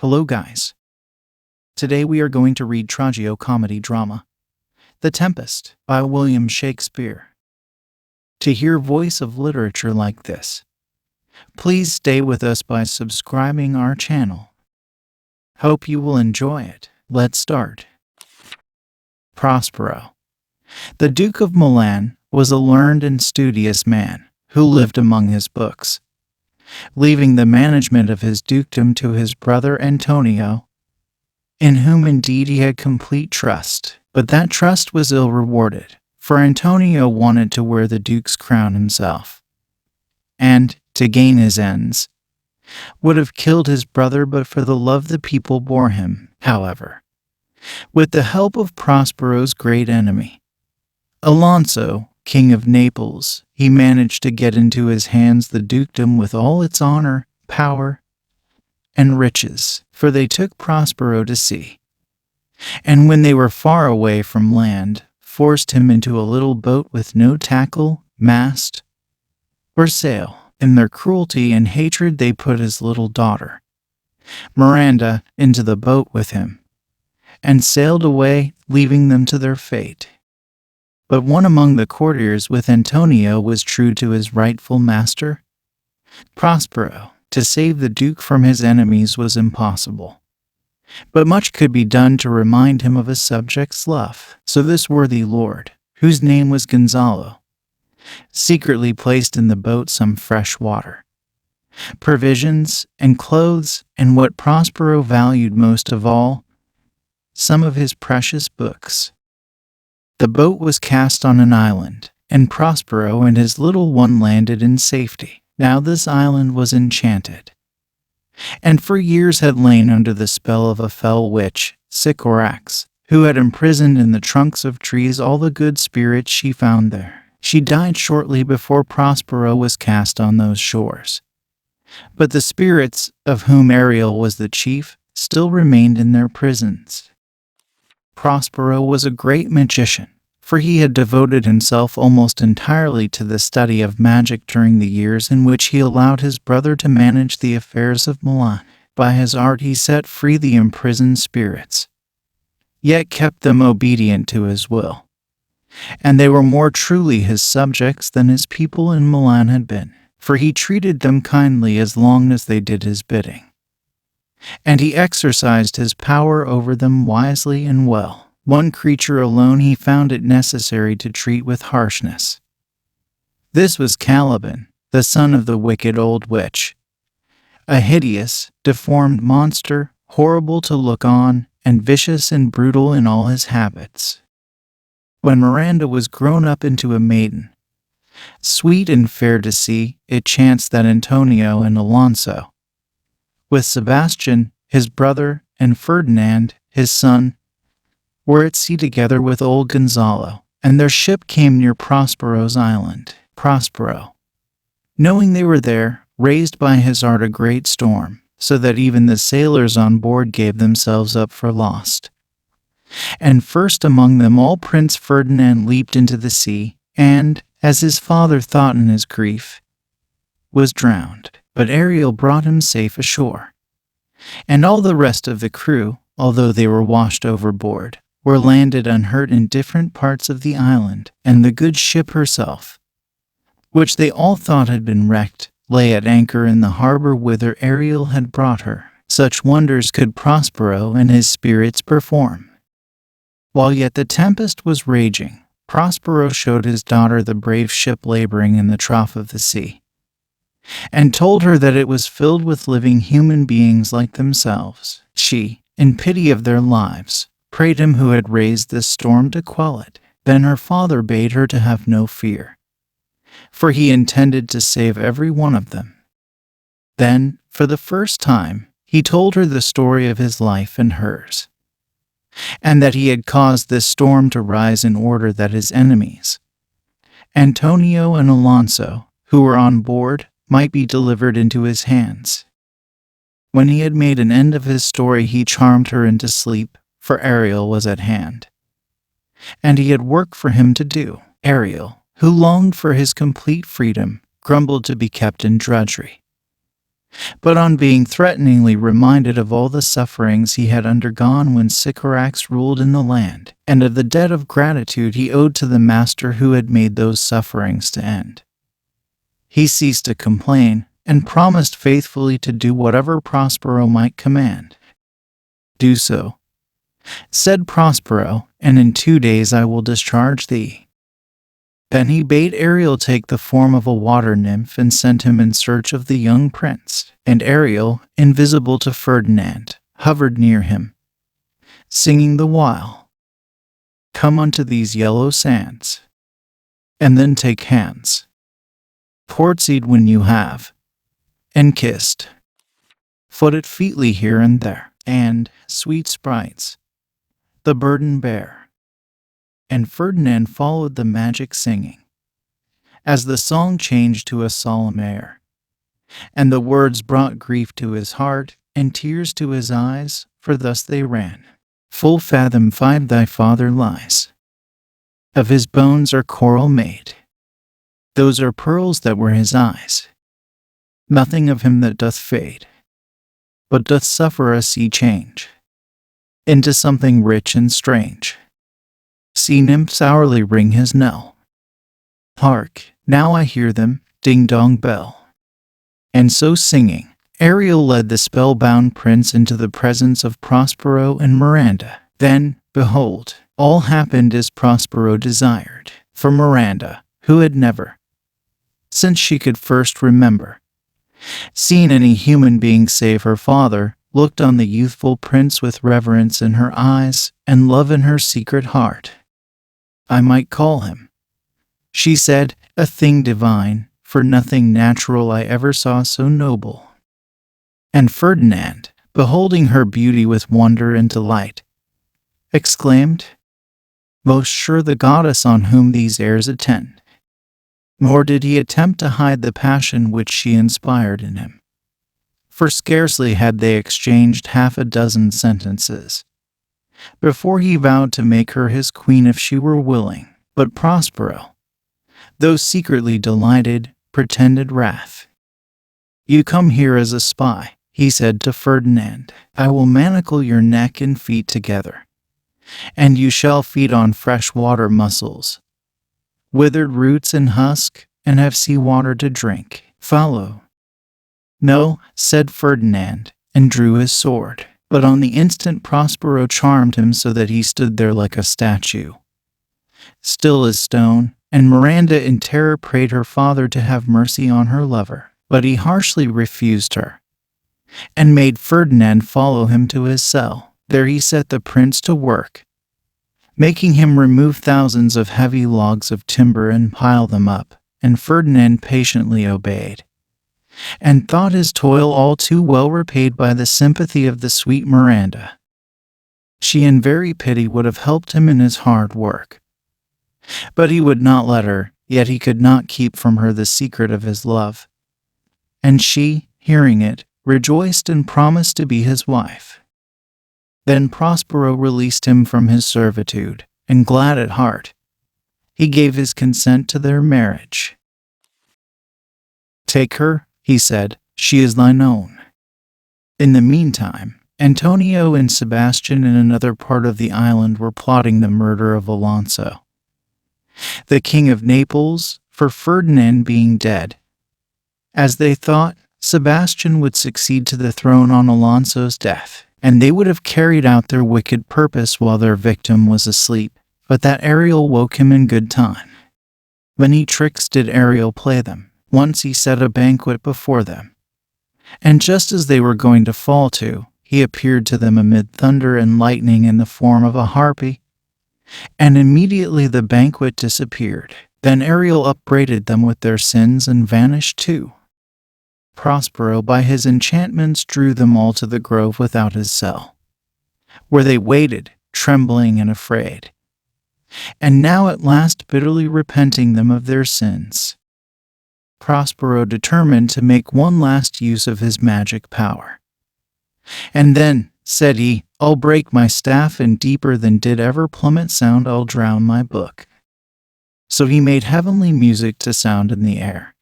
Hello guys. Today we are going to read tragicomedy drama, The Tempest by William Shakespeare. To hear voice of literature like this, please stay with us by subscribing our channel. Hope you will enjoy it. Let's start. Prospero. The Duke of Milan was a learned and studious man who lived among his books, leaving the management of his dukedom to his brother Antonio, in whom indeed he had complete trust. But that trust was ill-rewarded, for Antonio wanted to wear the duke's crown himself, and, to gain his ends, would have killed his brother but for the love the people bore him. However, with the help of Prospero's great enemy, Alonso, King of Naples, he managed to get into his hands the dukedom with all its honor, power, and riches, for they took Prospero to sea, and when they were far away from land, forced him into a little boat with no tackle, mast, or sail. In their cruelty and hatred they put his little daughter, Miranda, into the boat with him, and sailed away, leaving them to their fate. But one among the courtiers with Antonio was true to his rightful master, Prospero. To save the duke from his enemies was impossible, but much could be done to remind him of his subjects' love. So this worthy lord, whose name was Gonzalo, secretly placed in the boat some fresh water, provisions, and clothes, and what Prospero valued most of all, some of his precious books. The boat was cast on an island, and Prospero and his little one landed in safety. Now this island was enchanted, and for years had lain under the spell of a fell witch, Sycorax, who had imprisoned in the trunks of trees all the good spirits she found there. She died shortly before Prospero was cast on those shores, but the spirits, of whom Ariel was the chief, still remained in their prisons. Prospero was a great magician, for he had devoted himself almost entirely to the study of magic during the years in which he allowed his brother to manage the affairs of Milan. By his art he set free the imprisoned spirits, yet kept them obedient to his will, and they were more truly his subjects than his people in Milan had been, for he treated them kindly as long as they did his bidding, and he exercised his power over them wisely and well. One creature alone he found it necessary to treat with harshness. This was Caliban, the son of the wicked old witch, a hideous, deformed monster, horrible to look on, and vicious and brutal in all his habits. When Miranda was grown up into a maiden, sweet and fair to see, it chanced that Antonio and Alonso, with Sebastian, his brother, and Ferdinand, his son, were at sea together with old Gonzalo, and their ship came near Prospero's island. Prospero, knowing they were there, raised by his art a great storm, so that even the sailors on board gave themselves up for lost. And first among them all Prince Ferdinand leaped into the sea, and, as his father thought in his grief, was drowned. But Ariel brought him safe ashore, and all the rest of the crew, although they were washed overboard, were landed unhurt in different parts of the island, and the good ship herself, which they all thought had been wrecked, lay at anchor in the harbor whither Ariel had brought her. Such wonders could Prospero and his spirits perform. While yet the tempest was raging, Prospero showed his daughter the brave ship laboring in the trough of the sea, and told her that it was filled with living human beings like themselves. She, in pity of their lives, prayed him who had raised this storm to quell it. Then her father bade her to have no fear, for he intended to save every one of them. Then, for the first time, he told her the story of his life and hers, and that he had caused this storm to rise in order that his enemies, Antonio and Alonso, who were on board, might be delivered into his hands. When he had made an end of his story, he charmed her into sleep, for Ariel was at hand, and he had work for him to do. Ariel, who longed for his complete freedom, grumbled to be kept in drudgery, But on being threateningly reminded of all the sufferings he had undergone when Sycorax ruled in the land, and of the debt of gratitude he owed to the master who had made those sufferings to end, he ceased to complain, and promised faithfully to do whatever Prospero might command. "Do so," said Prospero, "and in 2 days I will discharge thee." Then he bade Ariel take the form of a water nymph and sent him in search of the young prince. And Ariel, invisible to Ferdinand, hovered near him, singing the while, "Come unto these yellow sands, and then take hands, poured seed when you have, and kissed, footed feetly here and there, and, sweet sprites, the burden bear." And Ferdinand followed the magic singing, as the song changed to a solemn air, and the words brought grief to his heart and tears to his eyes, for thus they ran: "Full fathom 5 thy father lies, of his bones are coral made, those are pearls that were his eyes, nothing of him that doth fade, but doth suffer a sea change into something rich and strange. Sea nymphs hourly ring his knell. Hark, now I hear them, ding-dong bell." And so singing, Ariel led the spellbound prince into the presence of Prospero and Miranda. Then, behold, all happened as Prospero desired, for Miranda, who had never, since she could first remember, seen any human being save her father, looked on the youthful prince with reverence in her eyes and love in her secret heart. "I might call him," she said, "a thing divine, for nothing natural I ever saw so noble." And Ferdinand, beholding her beauty with wonder and delight, exclaimed, "Most sure the goddess on whom these airs attend." Nor did he attempt to hide the passion which she inspired in him, for scarcely had they exchanged 6 sentences before he vowed to make her his queen if she were willing. But Prospero, though secretly delighted, pretended wrath. "You come here as a spy," he said to Ferdinand. "I will manacle your neck and feet together, and you shall feed on fresh water mussels, withered roots and husk, and have sea water to drink. Follow." "No," said Ferdinand, and drew his sword. But on the instant Prospero charmed him so that he stood there like a statue, still as stone, and Miranda in terror prayed her father to have mercy on her lover. But he harshly refused her, and made Ferdinand follow him to his cell. There he set the prince to work, making him remove thousands of heavy logs of timber and pile them up, and Ferdinand patiently obeyed, and thought his toil all too well repaid by the sympathy of the sweet Miranda. She in very pity would have helped him in his hard work, but he would not let her, yet he could not keep from her the secret of his love. And she, hearing it, rejoiced and promised to be his wife. Then Prospero released him from his servitude, and glad at heart, he gave his consent to their marriage. "Take her," he said, "she is thine own." In the meantime, Antonio and Sebastian in another part of the island were plotting the murder of Alonso, the king of Naples, for Ferdinand being dead, as they thought, Sebastian would succeed to the throne on Alonso's death, and they would have carried out their wicked purpose while their victim was asleep, but that Ariel woke him in good time. Many tricks did Ariel play them. Once he set a banquet before them, and just as they were going to fall to, he appeared to them amid thunder and lightning in the form of a harpy, and immediately the banquet disappeared. Then Ariel upbraided them with their sins and vanished too. Prospero by his enchantments drew them all to the grove without his cell, where they waited, trembling and afraid, and now at last bitterly repenting them of their sins. Prospero determined to make one last use of his magic power. "And then," said he, "I'll break my staff, and deeper than did ever plummet sound I'll drown my book." So he made heavenly music to sound in the air,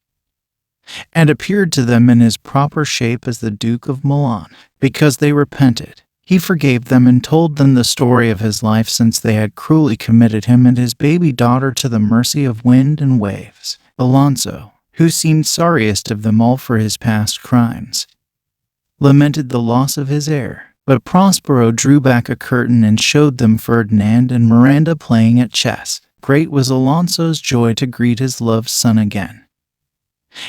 and appeared to them in his proper shape as the Duke of Milan. Because they repented, he forgave them and told them the story of his life since they had cruelly committed him and his baby daughter to the mercy of wind and waves. Alonso, who seemed sorriest of them all for his past crimes, lamented the loss of his heir. But Prospero drew back a curtain and showed them Ferdinand and Miranda playing at chess. Great was Alonso's joy to greet his loved son again.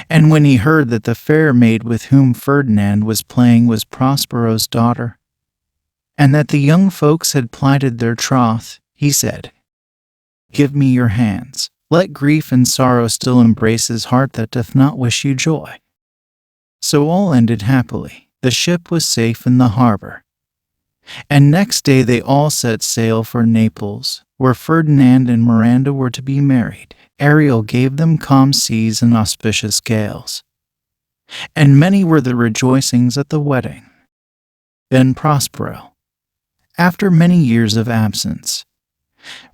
And when he heard that the fair maid with whom Ferdinand was playing was Prospero's daughter, and that the young folks had plighted their troth, he said, "Give me your hands. Let grief and sorrow still embrace his heart that doth not wish you joy." So all ended happily. The ship was safe in the harbor, and next day they all set sail for Naples, where Ferdinand and Miranda were to be married. Ariel gave them calm seas and auspicious gales, and many were the rejoicings at the wedding. Then Prospero, after many years of absence,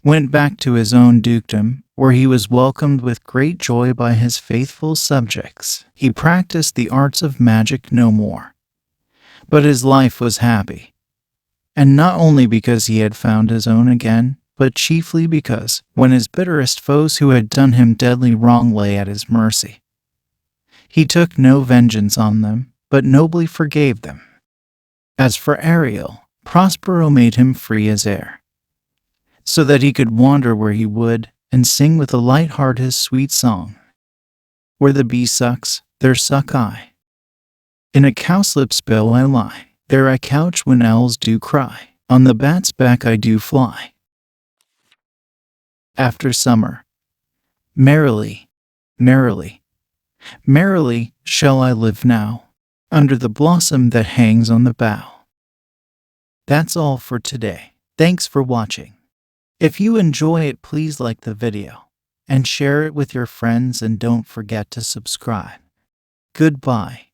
went back to his own dukedom, where he was welcomed with great joy by his faithful subjects. He practiced the arts of magic no more, but his life was happy, and not only because he had found his own again, but chiefly because, when his bitterest foes who had done him deadly wrong lay at his mercy, he took no vengeance on them, but nobly forgave them. As for Ariel, Prospero made him free as air, so that he could wander where he would, and sing with a light heart his sweet song. Where the bee sucks, there suck I. In a cowslip's bill I lie, there I couch when owls do cry, on the bat's back I do fly. After summer, merrily, merrily, merrily shall I live now, under the blossom that hangs on the bough. That's all for today. Thanks for watching. If you enjoy it, please like the video and share it with your friends, and don't forget to subscribe. Goodbye.